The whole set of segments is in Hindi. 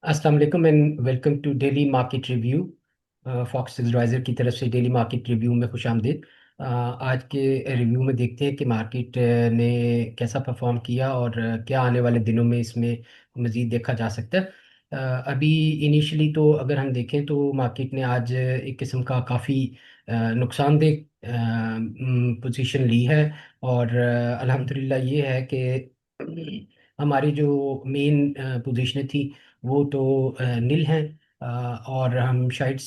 अस्सलाम वालेकुम and welcome to daily market review. Fox advisor की तरफ से डेली मार्केट रिव्यू में खुश आमदीद। आज के रिव्यू में देखते हैं कि मार्केट ने कैसा परफॉर्म किया और क्या आने वाले दिनों में इसमें मज़ीद देखा जा सकता है। अभी इनिशियली तो अगर हम देखें तो मार्केट ने आज एक किस्म का काफ़ी नुकसानदेह पोजीशन ली है। और अल्हम्दुलिल्लाह ये है कि हमारी जो मेन पोजीशन थी वो तो नील हैं। और हम शायद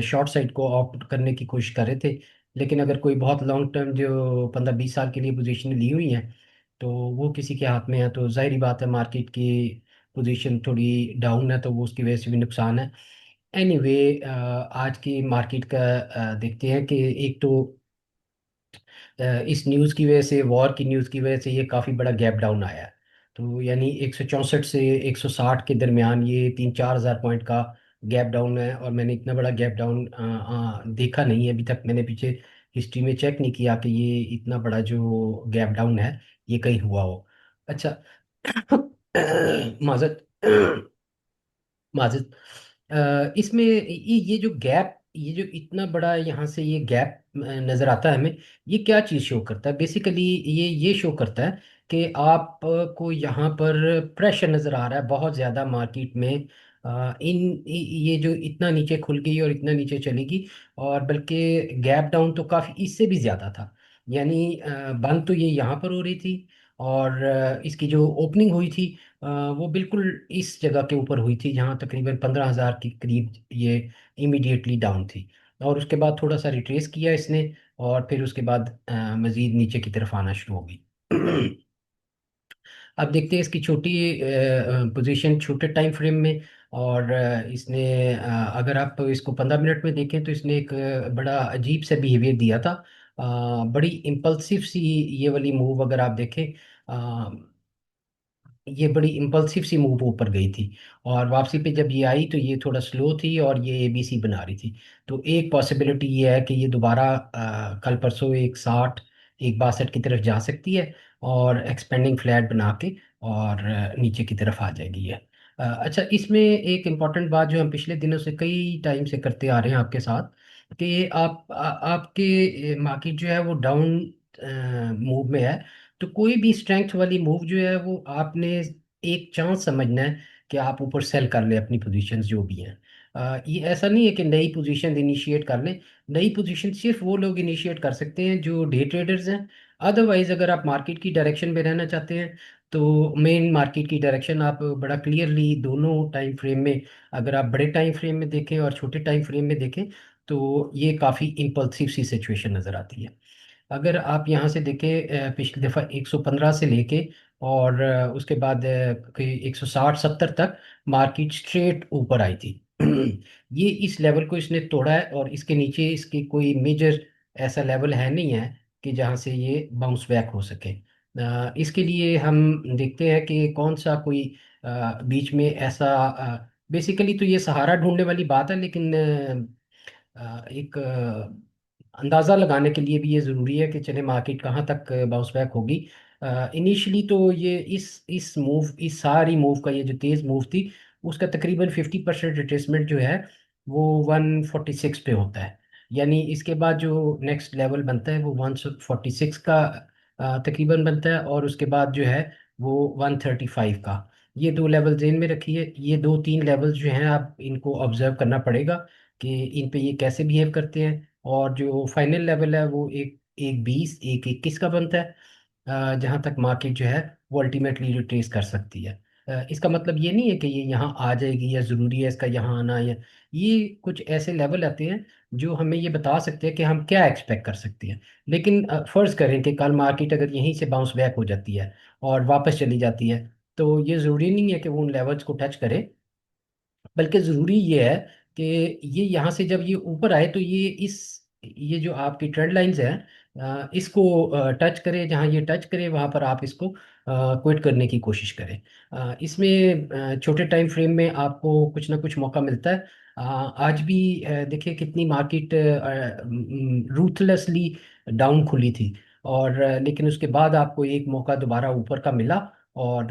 शॉर्ट साइड को ऑप्ट करने की कोशिश कर रहे थे। लेकिन अगर कोई बहुत लॉन्ग टर्म जो 15-20 साल के लिए पोजीशन ली हुई हैं तो वो किसी के हाथ में है, तो जाहिर बात है मार्केट की पोजीशन थोड़ी डाउन है, तो वो उसकी वजह से भी नुकसान है। एनीवे, आज की मार्केट का देखते हैं कि एक तो इस न्यूज़ की वजह से, वॉर की न्यूज़ की वजह से ये काफ़ी बड़ा गैप डाउन आया है। तो यानी 164 से 160 के दरमियान ये 3-4 हज़ार पॉइंट का गैप डाउन है, और मैंने इतना बड़ा गैप डाउन देखा नहीं है अभी तक। मैंने पीछे हिस्ट्री में चेक नहीं किया कि ये इतना बड़ा जो गैप डाउन है ये कहीं हुआ हो। अच्छा। माजत माजिद, इसमें ये जो गैप, ये जो इतना बड़ा यहाँ से ये गैप नजर आता है हमें, ये क्या चीज़ शो करता है? बेसिकली ये शो करता है कि आप को यहाँ पर प्रेशर नजर आ रहा है बहुत ज़्यादा मार्केट में। ये जो इतना नीचे खुल गई और इतना नीचे चलेगी, और बल्कि गैप डाउन तो काफ़ी इससे भी ज़्यादा था। यानी बंद तो ये यहाँ पर हो रही थी, और इसकी जो ओपनिंग हुई थी वो बिल्कुल इस जगह के ऊपर हुई थी जहाँ तकरीबन 15 हज़ार के करीब ये इमीडिएटली डाउन थी। और उसके बाद थोड़ा सा रिट्रेस किया इसने, और फिर उसके बाद मजीद नीचे की तरफ आना शुरू हो गई। अब देखते हैं इसकी छोटी पोजीशन छोटे टाइम फ्रेम में। और इसने अगर आप इसको 15 मिनट में देखें तो इसने एक बड़ा अजीब सा बिहेवियर दिया था। बड़ी इम्पल्सिव सी ये वाली मूव अगर आप देखें, ये बड़ी इम्पल्सिव सी मूव ऊपर गई थी। और वापसी पे जब ये आई तो ये थोड़ा स्लो थी और ये एबीसी बना रही थी। तो एक पॉसिबिलिटी ये है कि ये दोबारा कल परसों एक 60 एक 62 की तरफ जा सकती है, और एक्सपेंडिंग फ्लैट बना के और नीचे की तरफ आ जाएगी ये। अच्छा, इसमें एक इम्पॉर्टेंट बात जो हम पिछले दिनों से कई टाइम से करते आ रहे हैं आपके साथ, कि आपके मार्केट जो है वो डाउन मूव में है। तो कोई भी स्ट्रेंथ वाली मूव जो है वो आपने एक चांस समझना है कि आप ऊपर सेल कर लें अपनी पोजीशंस जो भी हैं। ये ऐसा नहीं है कि नई पोजीशन इनिशिएट कर लें। नई पोजीशन सिर्फ वो लोग इनिशिएट कर सकते हैं जो डे ट्रेडर्स हैं। अदरवाइज अगर आप मार्केट की डायरेक्शन में रहना चाहते हैं तो मेन मार्केट की डायरेक्शन आप बड़ा क्लियरली दोनों टाइम फ्रेम में, अगर आप बड़े टाइम फ्रेम में देखें और छोटे टाइम फ्रेम में देखें, तो ये काफ़ी इम्पल्सिव सी सिचुएशन नज़र आती है। अगर आप यहाँ से देखें, पिछली दफ़ा 115 से लेके और उसके बाद कोई 160-70 तक मार्केट स्ट्रेट ऊपर आई थी। ये इस लेवल को इसने तोड़ा है, और इसके नीचे इसकी कोई मेजर ऐसा लेवल है नहीं है कि जहाँ से ये बाउंस बैक हो सके। इसके लिए हम देखते हैं कि कौन सा कोई बीच में ऐसा, बेसिकली तो ये सहारा ढूंढने वाली बात है, लेकिन एक अंदाज़ा लगाने के लिए भी ये ज़रूरी है कि चले मार्केट कहाँ तक बाउंस बैक होगी। इनिशियली तो ये इस सारी मूव का, ये जो तेज़ मूव थी उसका तकरीबन 50% रिट्रेसमेंट जो है वो 146 पे होता है। यानी इसके बाद जो नेक्स्ट लेवल बनता है वो 146 का तकरीबन बनता है, और उसके बाद जो है वो 135 का। ये दो लेवल जेन में रखिए, ये दो तीन लेवल्स जो हैं आप इनको ऑब्जर्व करना पड़ेगा कि इन पे ये कैसे बिहेव करते हैं। और जो फाइनल लेवल है वो एक एक 20 एक 21 का बनता है, जहाँ तक मार्केट जो है वो अल्टीमेटली रिट्रेस कर सकती है। इसका मतलब ये नहीं है कि ये यहाँ आ जाएगी या ज़रूरी है इसका यहाँ आना, या ये कुछ ऐसे लेवल आते हैं जो हमें ये बता सकते हैं कि हम क्या एक्सपेक्ट कर सकते हैं। लेकिन फ़र्ज़ करें कि कल मार्केट अगर यहीं से बाउंस बैक हो जाती है और वापस चली जाती है, तो ये ज़रूरी नहीं है कि वो उन लेवल्स को टच करे। बल्कि ज़रूरी ये है कि ये यहाँ से जब ये ऊपर आए तो ये जो आपकी ट्रेंड लाइंस हैं, इसको टच करे। जहाँ ये टच करे वहाँ पर आप इसको क्विट करने की कोशिश करें। इसमें छोटे टाइम फ्रेम में आपको कुछ ना कुछ मौका मिलता है। आज भी देखिए कितनी मार्केट रूथलेसली डाउन खुली थी, और लेकिन उसके बाद आपको एक मौका दोबारा ऊपर का मिला, और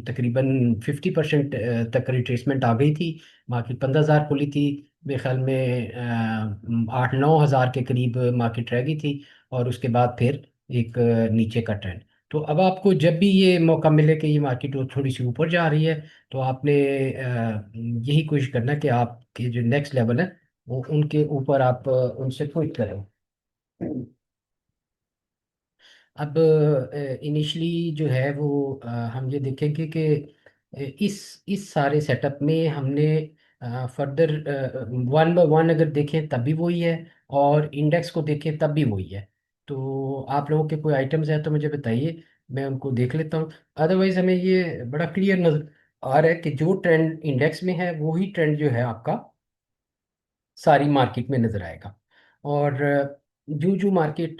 तकरीबन 50% तक रिट्रेसमेंट आ गई थी। मार्केट 15,000 खुली थी। मेरे ख्याल में 8-9 हज़ार के करीब मार्केट रह गई थी। और उसके बाद फिर एक नीचे का ट्रेंड। तो अब आपको जब भी ये मौका मिले कि ये मार्केट थोड़ी सी ऊपर जा रही है, तो आपने यही कोशिश करना है कि आपके जो नेक्स्ट लेवल है वो उनके ऊपर आप उनसे क्विट करें। अब इनिशियली जो है वो हम ये देखेंगे कि इस सारे सेटअप में हमने फर्दर वन बाय वन अगर देखें तब भी वही है, और इंडेक्स को देखें तब भी वही है। तो आप लोगों के कोई आइटम्स हैं तो मुझे बताइए, मैं उनको देख लेता हूँ। अदरवाइज हमें ये बड़ा क्लियर नजर आ रहा है कि जो ट्रेंड इंडेक्स में है वही ट्रेंड जो है आपका सारी मार्केट में नजर आएगा। और जो जो मार्केट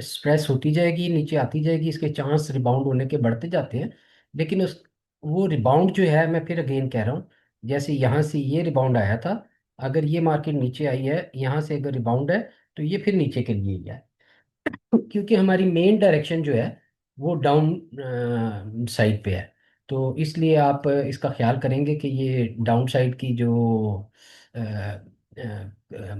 स्ट्रेस होती जाएगी, नीचे आती जाएगी, इसके चांस रिबाउंड होने के बढ़ते जाते हैं। लेकिन उस वो रिबाउंड जो है, मैं फिर अगेन कह रहा हूँ, जैसे यहाँ से ये रिबाउंड आया था, अगर ये मार्केट नीचे आई है यहाँ से अगर रिबाउंड है, तो ये फिर नीचे के लिए ही है। क्योंकि हमारी मेन डायरेक्शन जो है वो डाउन साइड पे है। तो इसलिए आप इसका ख्याल करेंगे कि ये डाउन साइड की जो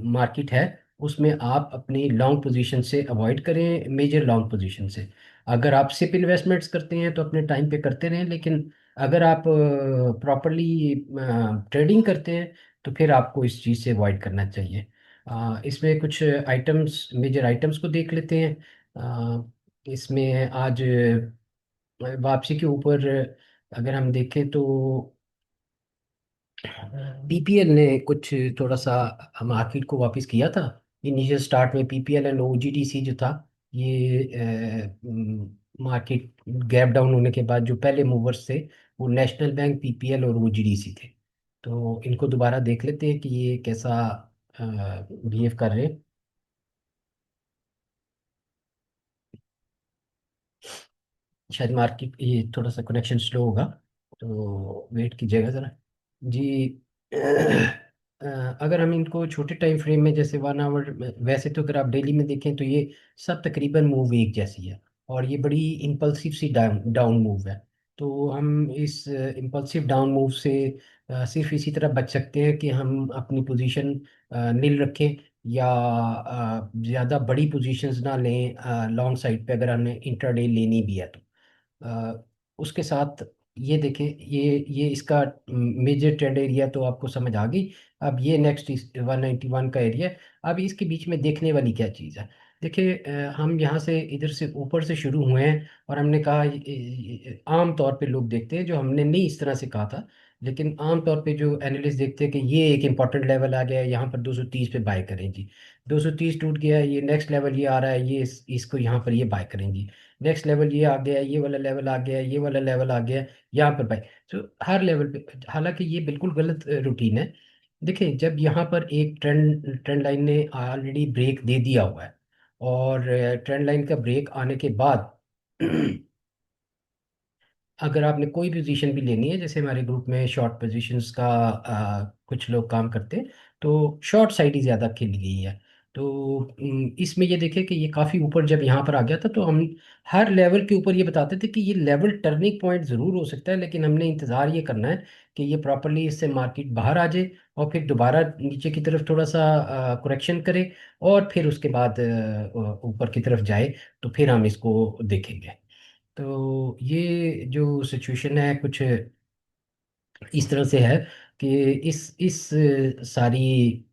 मार्केट है उसमें आप अपनी लॉन्ग पोजीशन से अवॉइड करें, मेजर लॉन्ग पोजीशन से। अगर आप सिप इन्वेस्टमेंट्स करते हैं तो अपने टाइम पे करते रहें, लेकिन अगर आप प्रॉपरली ट्रेडिंग करते हैं तो फिर आपको इस चीज़ से अवॉइड करना चाहिए। इसमें कुछ आइटम्स, मेजर आइटम्स को देख लेते हैं। इसमें आज वापसी के ऊपर अगर हम देखें तो पीपीएल ने कुछ थोड़ा सा मार्केट को वापस किया था। इनिशियल स्टार्ट में पीपीएल एंड ओजीडीसी जो था, ये मार्केट गैप डाउन होने के बाद जो पहले मूवर्स थे वो नेशनल बैंक, पीपीएल और ओजीडीसी थे। तो इनको दोबारा देख लेते हैं कि ये कैसा बिहेव कर रहे हैं। शायद मार्केट ये थोड़ा सा कनेक्शन स्लो होगा, तो वेट कीजिएगा ज़रा। जी। अगर हम इनको छोटे टाइम फ्रेम में जैसे 1 आवर, वैसे तो अगर आप डेली में देखें तो ये सब तकरीबन मूव एक जैसी है, और ये बड़ी इम्पल्सिव सी डाउन डाउन मूव है। तो हम इस इम्पल्सिव डाउन मूव से सिर्फ इसी तरह बच सकते हैं कि हम अपनी पोजीशन नील रखें, या ज़्यादा बड़ी पोजीशंस ना लें लॉन्ग साइड पे, अगर हमने इंट्राडे लेनी भी है तो। उसके साथ ये देखें, ये इसका मेजर ट्रेंड एरिया तो आपको समझ आ गई। अब ये नेक्स्ट 191 का एरिया। अब इसके बीच में देखने वाली क्या चीज़ है? देखिए, हम यहाँ से इधर से ऊपर से शुरू हुए हैं, और हमने कहा आम तौर पे लोग देखते हैं, जो हमने नहीं इस तरह से कहा था, लेकिन आम तौर पे जो एनालिस्ट देखते हैं कि ये एक इंपॉर्टेंट लेवल आ गया है, यहाँ पर 230 पे बाय करें जी। 230 टूट गया है, ये नेक्स्ट लेवल ये आ रहा है, ये इसको यहाँ पर ये बाय करें जी। नेक्स्ट लेवल ये आ गया, ये वाला लेवल आ गया, ये वाला लेवल आ गया, यहाँ पर भाई। तो हर लेवल पे, हालांकि ये बिल्कुल गलत रूटीन है। देखिए, जब यहाँ पर एक ट्रेंड ट्रेंड लाइन ने ऑलरेडी ब्रेक दे दिया हुआ है, और ट्रेंड लाइन का ब्रेक आने के बाद अगर आपने कोई पोजीशन भी लेनी है, जैसे हमारे ग्रुप में शॉर्ट पोजीशंस का कुछ लोग काम करते हैं, तो शॉर्ट साइड ही ज़्यादा खेली गई है। तो इसमें ये देखें कि ये काफ़ी ऊपर जब यहाँ पर आ गया था, तो हम हर लेवल के ऊपर ये बताते थे कि ये लेवल टर्निंग पॉइंट ज़रूर हो सकता है, लेकिन हमने इंतज़ार ये करना है कि ये प्रॉपरली इससे मार्केट बाहर आ जाए, और फिर दोबारा नीचे की तरफ थोड़ा सा करेक्शन करे, और फिर उसके बाद ऊपर की तरफ जाए, तो फिर हम इसको देखेंगे। तो ये जो सिचुएशन है कुछ इस तरह से है कि इस सारी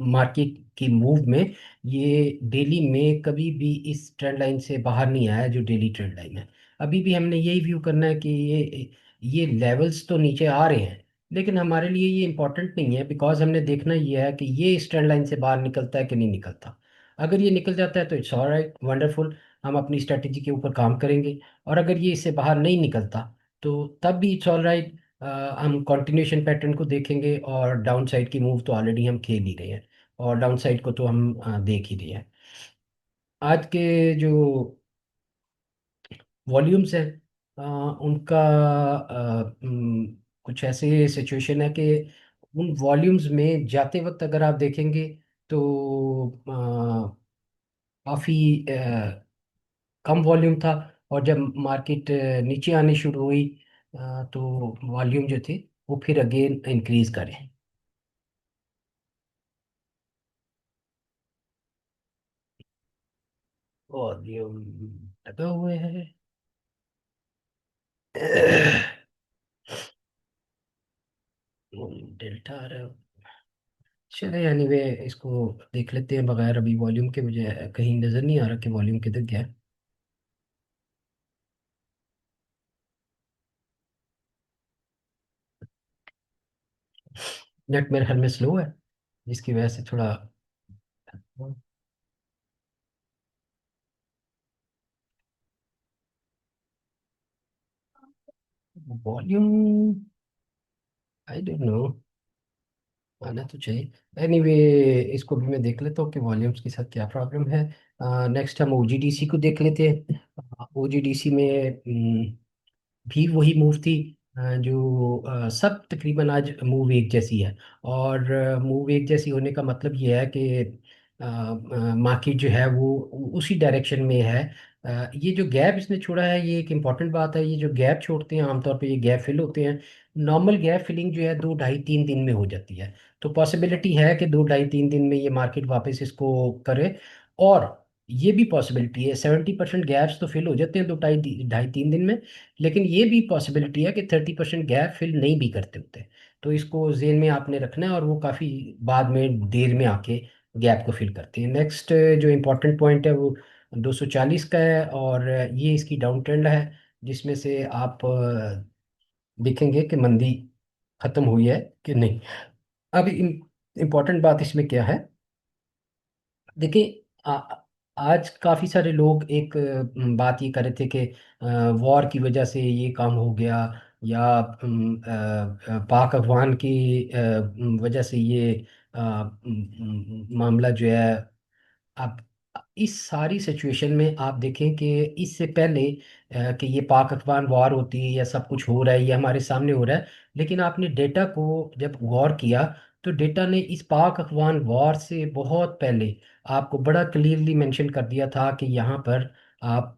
मार्केट की मूव में ये डेली में कभी भी इस ट्रेंड लाइन से बाहर नहीं आया, जो डेली ट्रेंड लाइन है। अभी भी हमने यही व्यू करना है कि ये लेवल्स तो नीचे आ रहे हैं, लेकिन हमारे लिए ये इम्पोर्टेंट नहीं है, बिकॉज हमने देखना ये है कि ये इस ट्रेंड लाइन से बाहर निकलता है कि नहीं निकलता। अगर ये निकल जाता है तो इट्स ऑलराइट, वंडरफुल, हम अपनी स्ट्रेटेजी के ऊपर काम करेंगे। और अगर ये इससे बाहर नहीं निकलता, तो तब भी इट्स ऑलराइट, हम कंटिन्यूशन पैटर्न को देखेंगे, और डाउन साइड की मूव तो ऑलरेडी हम खेल ही रहे हैं, और डाउन साइड को तो हम देख ही रहे हैं। आज के जो वॉल्यूम्स हैं, उनका कुछ ऐसे सिचुएशन है कि उन वॉल्यूम्स में जाते वक्त अगर आप देखेंगे तो काफ़ी कम वॉल्यूम था, और जब मार्केट नीचे आनी शुरू हुई तो वॉल्यूम जो थे वो फिर अगेन इंक्रीज करें। वॉल्यूम लगा हुए हैं। डेल्टा आ रहा है। चले एनीवे, इसको देख लेते हैं बगैर अभी वॉल्यूम के। मुझे कहीं नजर नहीं आ रहा कि वॉल्यूम किधर गया है। नेट मेरे ख्याल में स्लो है, जिसकी वजह से थोड़ा वॉल्यूम, आई डोंट नो, आना तो चाहिए। एनीवे, इसको भी मैं देख लेता हूँ कि वॉल्यूम्स के साथ क्या प्रॉब्लम है। नेक्स्ट हम ओजीडीसी को देख लेते हैं। ओजीडीसी में भी वही मूव थी जो सब तकरीबन आज मूव एक जैसी है। और मूव एक जैसी होने का मतलब ये है कि मार्केट जो है वो उसी डायरेक्शन में है। ये जो गैप इसने छोड़ा है ये एक इम्पॉर्टेंट बात है। ये जो गैप छोड़ते हैं आमतौर पे ये गैप फिल होते हैं। नॉर्मल गैप फिलिंग जो है 2 ढाई 3 दिन में हो जाती है। तो पॉसिबिलिटी है कि 2 ढाई 3 दिन में ये मार्केट वापस इसको करे। और ये भी पॉसिबिलिटी है, 70% गैप्स तो फिल हो जाते हैं 2 ढाई 3 दिन में। लेकिन ये भी पॉसिबिलिटी है कि 30% गैप फिल नहीं भी करते होते। तो इसको जेन में आपने रखना है, और वो काफ़ी बाद में देर में आके गैप को फिल करते हैं। नेक्स्ट जो इम्पोर्टेंट पॉइंट है वो 240 का है, और ये इसकी डाउन ट्रेंड है, जिसमें से आप देखेंगे कि मंदी खत्म हुई है कि नहीं। अब इम्पोर्टेंट बात इसमें क्या है, देखिए आज काफी सारे लोग एक बात ये कर रहे थे कि वॉर की वजह से ये काम हो गया, या पाक अफगान की वजह से ये मामला जो है। अब इस सारी सिचुएशन में आप देखें कि इससे पहले कि ये पाक अफगान वॉर होती है या सब कुछ हो रहा है, ये हमारे सामने हो रहा है, लेकिन आपने डेटा को जब गौर किया तो डेटा ने इस पाक अफगान वॉर से बहुत पहले आपको बड़ा क्लियरली मेंशन कर दिया था कि यहाँ पर आप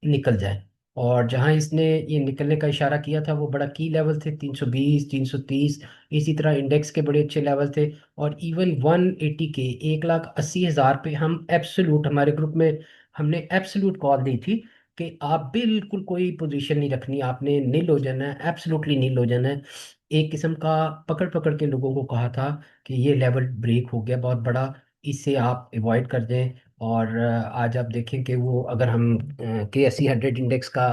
निकल जाए। और जहां इसने ये निकलने का इशारा किया था वो बड़ा की लेवल थे 320 330। इसी तरह इंडेक्स के बड़े अच्छे लेवल थे। और इवन 180 के 1,80,000 पे हम एब्सोल्यूट, हमारे ग्रुप में हमने एब्सोल्यूट कॉल दी थी कि आप बिल्कुल कोई पोजीशन नहीं रखनी, आपने नील हो जाना है, एब्सोल्युटली नील हो जाना है। एक किस्म का पकड़ पकड़ के लोगों को कहा था कि ये लेवल ब्रेक हो गया बहुत बड़ा, इससे आप अवॉइड कर दें। और आज आप देखें कि वो अगर हम के 80 100 इंडेक्स का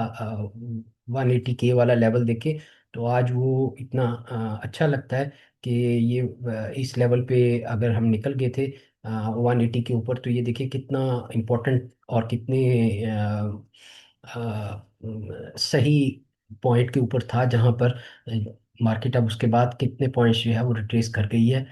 180 के वाला लेवल देखें तो आज वो इतना अच्छा लगता है कि ये इस लेवल पे अगर हम निकल गए थे 180 के ऊपर, तो ये देखिए कितना इम्पोर्टेंट और कितने सही पॉइंट के ऊपर था, जहां पर मार्केट अब उसके बाद कितने पॉइंट्स जो है वो रिट्रेस कर गई है,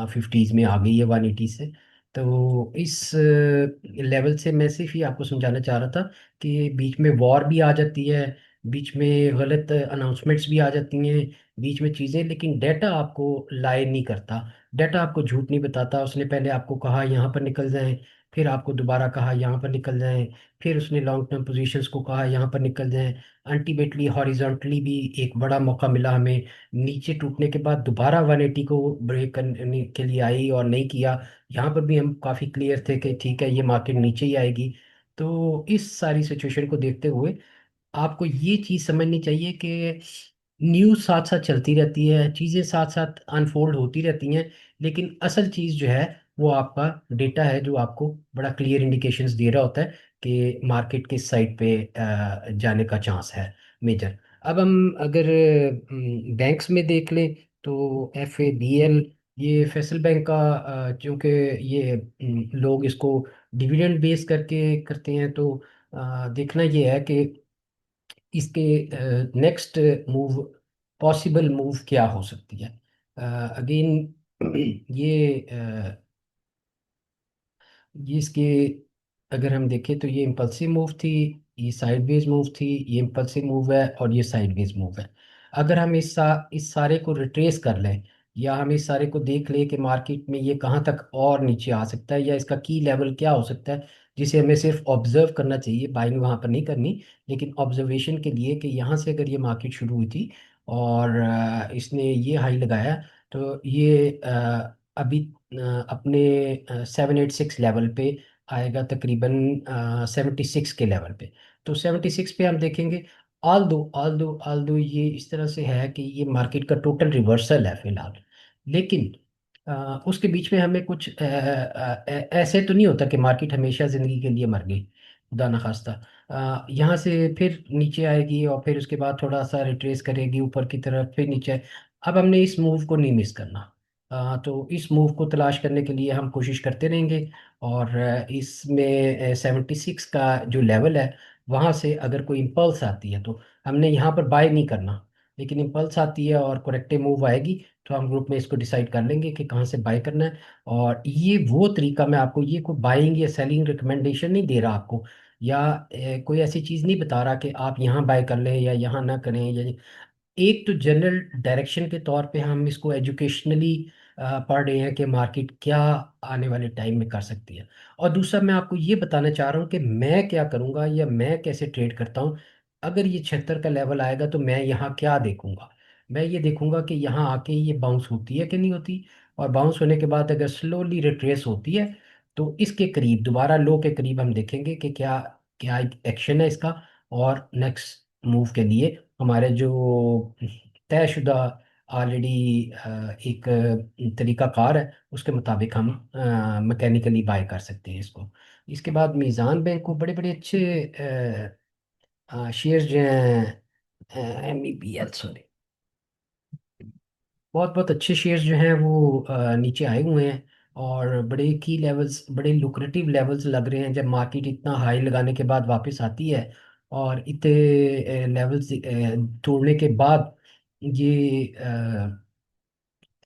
50s में आ गई है 180 से। तो इस लेवल से मैं सिर्फ ये आपको समझाना चाह रहा था कि बीच में वॉर भी आ जाती है, बीच में गलत अनाउंसमेंट्स भी आ जाती हैं, बीच में चीज़ें, लेकिन डाटा आपको लाई नहीं करता। डाटा आपको झूठ नहीं बताता। उसने पहले आपको कहा यहाँ पर निकल जाएं, फिर आपको दोबारा कहा यहाँ पर निकल जाएं, फिर उसने लॉन्ग टर्म पोजीशंस को कहा यहाँ पर निकल जाएं। अल्टीमेटली हॉरिजॉन्टली भी एक बड़ा मौका मिला हमें, नीचे टूटने के बाद दोबारा 180 को ब्रेक करने के लिए आई और नहीं किया। यहाँ पर भी हम काफ़ी क्लियर थे कि ठीक है ये मार्केट नीचे ही आएगी। तो इस सारी सिचुएशन को देखते हुए आपको ये चीज़ समझनी चाहिए कि न्यूज़ साथ साथ चलती रहती है, चीज़ें साथ साथ अनफोल्ड होती रहती हैं, लेकिन असल चीज़ जो है वो आपका डेटा है, जो आपको बड़ा क्लियर इंडिकेशंस दे रहा होता है कि मार्केट किस साइड पे जाने का चांस है मेजर। अब हम अगर बैंक्स में देख लें तो FABL, ये फैसल बैंक का चूंकि ये लोग इसको डिविडेंड बेस करके करते हैं, तो देखना ये है कि इसके नेक्स्ट मूव, पॉसिबल मूव क्या हो सकती है। अगेन ये ये इसके अगर हम देखें तो ये इम्पल्सिव मूव थी, ये साइडवेज मूव थी, ये इम्पल्सिव मूव है और ये साइडवेज मूव है। अगर हम इस सारे को रिट्रेस कर लें, या हम इस सारे को देख लें कि मार्केट में ये कहाँ तक और नीचे आ सकता है या इसका की लेवल क्या हो सकता है, जिसे हमें सिर्फ ऑब्जर्व करना चाहिए, बाइंग वहां पर नहीं करनी, लेकिन ऑब्जर्वेशन के लिए कि यहाँ से अगर ये मार्केट शुरू हुई थी और इसने ये हाई लगाया, तो ये अभी अपने 786 लेवल पे आएगा, तकरीबन 76 के लेवल पे। तो 76 पे हम देखेंगे। ऑल दो ये इस तरह से है कि ये मार्केट का टोटल रिवर्सल है फिलहाल, लेकिन उसके बीच में हमें कुछ ऐसे तो नहीं होता कि मार्केट हमेशा जिंदगी के लिए मर गई, खुदा न खास्ता। यहाँ से फिर नीचे आएगी और फिर उसके बाद थोड़ा सा रिट्रेस करेगी ऊपर की तरफ, फिर नीचे अब हमने इस मूव को नहीं मिस करना। तो इस मूव को तलाश करने के लिए हम कोशिश करते रहेंगे। और इसमें 76 का जो लेवल है, वहाँ से अगर कोई इम्पल्स आती है तो हमने यहाँ पर बाय नहीं करना, लेकिन इम्पल्स आती है और करेक्टिव मूव आएगी तो हम ग्रुप में इसको डिसाइड कर लेंगे कि कहाँ से बाय करना है। और ये वो तरीका, मैं आपको ये कोई बाइंग या सेलिंग रिकमेंडेशन नहीं दे रहा आपको, या कोई ऐसी चीज़ नहीं बता रहा कि आप यहाँ बाय कर लें या यहाँ ना करें, या एक तो जनरल डायरेक्शन के तौर पे हम इसको एजुकेशनली पढ़ रहे हैं कि मार्केट क्या आने वाले टाइम में कर सकती है। और दूसरा मैं आपको ये बताना चाह रहा हूँ कि मैं क्या करूँगा या मैं कैसे ट्रेड करता हूँ। अगर ये 76 का लेवल आएगा तो मैं यहाँ क्या देखूंगा, मैं ये देखूंगा कि यहाँ आके ये बाउंस होती है कि नहीं होती, और बाउंस होने के बाद अगर स्लोली रिट्रेस होती है तो इसके करीब दोबारा लो के करीब हम देखेंगे कि क्या क्या एक्शन है इसका। और नेक्स्ट मूव के लिए हमारे जो तयशुदा ऑलरेडी एक तरीकाकार है, उसके मुताबिक हम मैकेनिकली बाय कर सकते हैं इसको। इसके बाद मीज़ान बैंक को बड़े बड़े अच्छे शेयर्स जो हैं, MEPL, सॉरी, बहुत बहुत अच्छे शेयर्स जो हैं वो नीचे आए हुए हैं। और बड़े की लेवल्स, बड़े लुक्रेटिव लेवल्स लग रहे हैं जब मार्केट इतना हाई लगाने के बाद वापस आती है, और इतने लेवल्स तोड़ने के बाद ये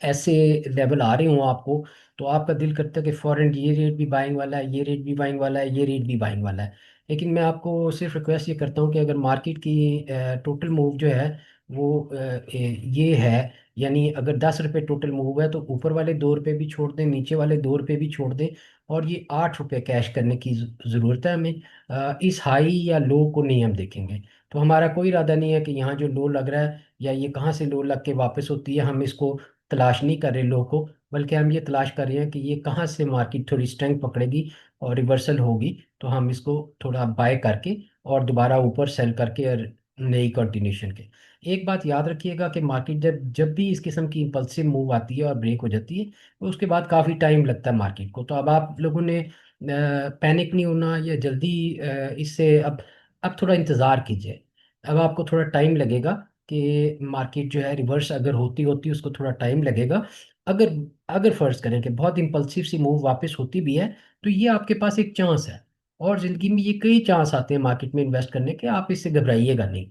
ऐसे लेवल आ रहे हों आपको, तो आपका दिल करता है कि फॉरेन ये रेट भी बाइंग वाला है, ये रेट भी बाइंग वाला है, ये रेट भी बाइंग वाला है। लेकिन मैं आपको सिर्फ रिक्वेस्ट ये करता हूँ कि अगर मार्केट की टोटल मूव जो है वो ये है, यानी अगर 10 रुपये टोटल मूव है तो ऊपर वाले 2 रुपये भी छोड़ दें, नीचे वाले 2 रुपये भी छोड़ दें, और ये 8 रुपये कैश करने की ज़रूरत है हमें। इस हाई या लो को नहीं हम देखेंगे। तो हमारा कोई इरादा नहीं है कि यहाँ जो लो लग रहा है या ये कहाँ से लो लग के वापस होती है, हम इसको तलाश नहीं कर रहे लो को, बल्कि हम ये तलाश कर रहे हैं कि ये कहाँ से मार्केट थोड़ी स्ट्रेंथ पकड़ेगी और रिवर्सल होगी, तो हम इसको थोड़ा बाय करके और दोबारा ऊपर सेल करके और नई कंटिन्यूशन के। एक बात याद रखिएगा कि मार्केट जब जब भी इस किस्म की इंपल्सिव मूव आती है और ब्रेक हो जाती है, तो उसके बाद काफ़ी टाइम लगता है मार्केट को। तो अब आप लोगों ने पैनिक नहीं होना या जल्दी इससे अब थोड़ा इंतज़ार कीजिए। अब आपको थोड़ा टाइम लगेगा कि मार्केट जो है रिवर्स अगर होती होती उसको थोड़ा टाइम लगेगा। अगर अगर फर्ज करें कि बहुत इंपल्सिव सी मूव वापस होती भी है, तो ये आपके पास एक चांस है। और जिंदगी में ये कई चांस आते हैं मार्केट में इन्वेस्ट करने के, आप इससे घबराइएगा नहीं।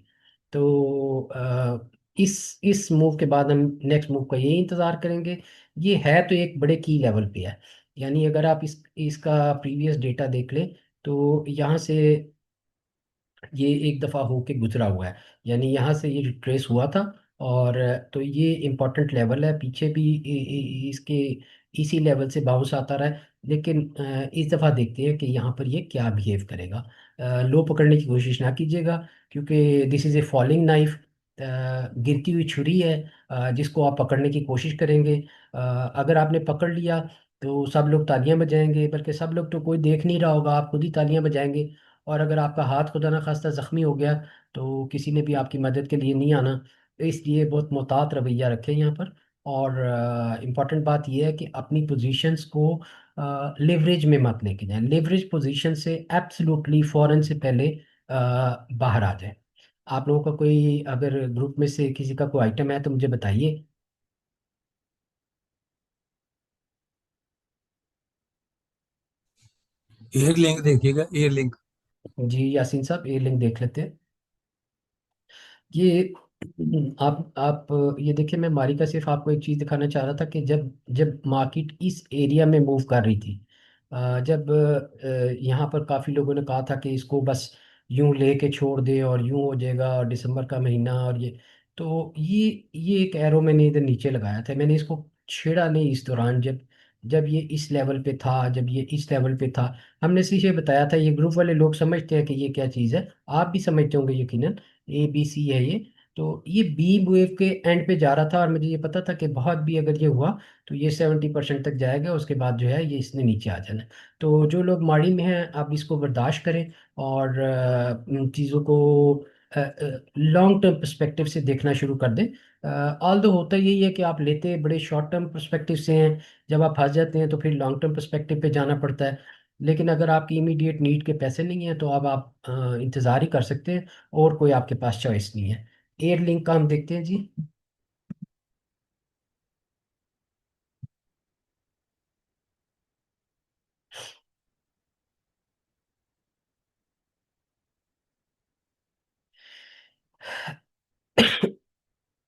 तो इस मूव के बाद हम नेक्स्ट मूव का यही इंतजार करेंगे। ये है तो एक बड़े की लेवल पे है, यानी अगर आप इसका प्रीवियस डेटा देख लें तो यहाँ से ये एक दफ़ा होके गुजरा हुआ है, यानी यहाँ से ये रिट्रेस हुआ था। और तो ये इम्पोर्टेंट लेवल है, पीछे भी इसके इसी लेवल से बाउंस आता रहा है। लेकिन इस दफ़ा देखते हैं कि यहाँ पर ये क्या बिहेव करेगा। लो पकड़ने की कोशिश ना कीजिएगा, क्योंकि this is a falling knife, गिरती हुई छुरी है, जिसको आप पकड़ने की कोशिश करेंगे। अगर आपने पकड़ लिया तो सब लोग तालियां बजाएंगे, बल्कि सब लोग तो कोई देख नहीं रहा होगा, आप खुद ही तालियां बजाएंगे। और अगर आपका हाथ खुदा ना खास्ता जख्मी हो गया तो किसी ने भी आपकी मदद के लिए नहीं आना। तो इसलिए बहुत मोहतात रवैया रखें यहाँ पर। और इम्पॉर्टेंट बात यह है कि अपनी पोजीशंस को लेवरेज में मत लेके जाएं, लेवरेज पोजीशन से एब्सोल्युटली फौरन से पहले बाहर आ जाएं। आप लोगों का कोई अगर ग्रुप में से किसी का कोई आइटम है तो मुझे बताइए। एयर लिंक देखिएगा, एयर लिंक। जी यासीन साहब, ये लिंक देख लेते हैं। ये आप ये देखिए, मैं मारी का सिर्फ आपको एक चीज दिखाना चाह रहा था कि जब जब मार्केट इस एरिया में मूव कर रही थी, जब यहाँ पर काफी लोगों ने कहा था कि इसको बस यूं लेके छोड़ दे और यूं हो जाएगा, और दिसंबर का महीना और ये, तो ये एक एरो मैंने इधर नीचे लगाया था, मैंने इसको छेड़ा नहीं इस दौरान जब जब ये इस लेवल पे था, जब ये इस लेवल पे था, हमने शीशे बताया था। ये ग्रुप वाले लोग समझते हैं कि ये क्या चीज़ है, आप भी समझते होंगे यकीनन। ABC है ये। तो ये बी वेव के एंड पे जा रहा था, और मुझे ये पता था कि बहुत भी अगर ये हुआ तो ये 70% तक जाएगा, उसके बाद जो है ये इसने नीचे आ जाना है। तो जो लोग माड़ी में हैं, आप इसको बर्दाश्त करें, और इन चीज़ों को लॉन्ग टर्म पर्सपेक्टिव से देखना शुरू कर दें। ऑल दो होता यही है कि आप लेते बड़े शॉर्ट टर्म पर्सपेक्टिव से हैं, जब आप फंस जाते हैं तो फिर लॉन्ग टर्म पर्सपेक्टिव पे जाना पड़ता है। लेकिन अगर आपकी इमीडिएट नीड के पैसे नहीं हैं तो अब आप इंतज़ार ही कर सकते हैं, और कोई आपके पास चॉइस नहीं है। एयर लिंक का हम देखते हैं जी।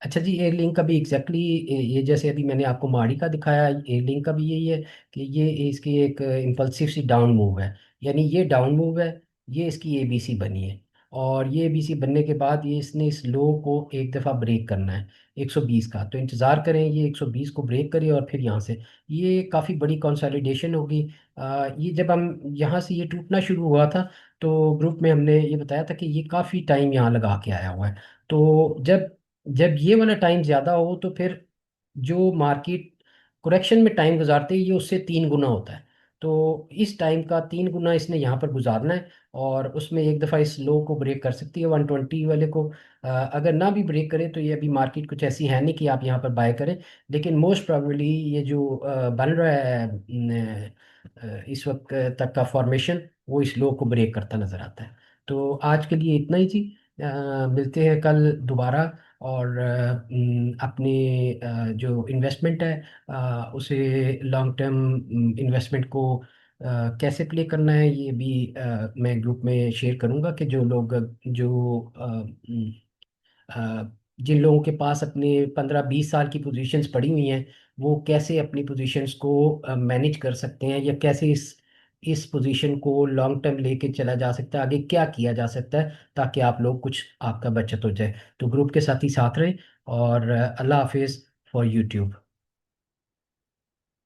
अच्छा जी, एयरलिंक का भी एग्जैक्टली ये जैसे अभी मैंने आपको माड़ी का दिखाया, एयरलिंक का भी यही है कि ये इसकी एक इम्पल्सिव सी डाउन मूव है। यानी ये डाउन मूव है, ये इसकी ABC बनी है, और ये ABC बनने के बाद ये इसने इस लो को एक दफ़ा ब्रेक करना है 120 का। तो इंतज़ार करें ये 120 को ब्रेक करे, और फिर यहाँ से ये काफ़ी बड़ी कंसोलिडेशन होगी। ये जब हम यहाँ से ये टूटना शुरू हुआ था, तो ग्रुप में हमने ये बताया था कि ये काफ़ी टाइम यहाँ लगा के आया हुआ है। तो जब जब ये वाला टाइम ज़्यादा हो तो फिर जो मार्केट करेक्शन में टाइम गुजारते हैं, ये उससे 3 गुना होता है। तो इस टाइम का 3 गुना इसने यहाँ पर गुजारना है, और उसमें एक दफ़ा इस लो को ब्रेक कर सकती है 120 वाले को। अगर ना भी ब्रेक करे तो ये अभी मार्केट कुछ ऐसी है नहीं कि आप यहाँ पर बाय करें। लेकिन मोस्ट प्रोबेबली ये जो बन रहा है इस वक्त तक का फॉर्मेशन, वो इस लो को ब्रेक करता नज़र आता है। तो आज के लिए इतना ही जी। मिलते हैं कल दोबारा, और अपने जो इन्वेस्टमेंट है उसे लॉन्ग टर्म इन्वेस्टमेंट को कैसे प्ले करना है, ये भी मैं ग्रुप में शेयर करूंगा कि जो लोग जो जिन लोगों के पास अपने 15-20 साल की पोजीशंस पड़ी हुई हैं, वो कैसे अपनी पोजीशंस को मैनेज कर सकते हैं, या कैसे इस पोजीशन को लॉन्ग टर्म लेके चला जा सकता है, आगे क्या किया जा सकता है ताकि आप लोग कुछ आपका बचत हो जाए। तो ग्रुप के साथ ही साथ रहे, और अल्लाह हाफिज़ फॉर यूट्यूब।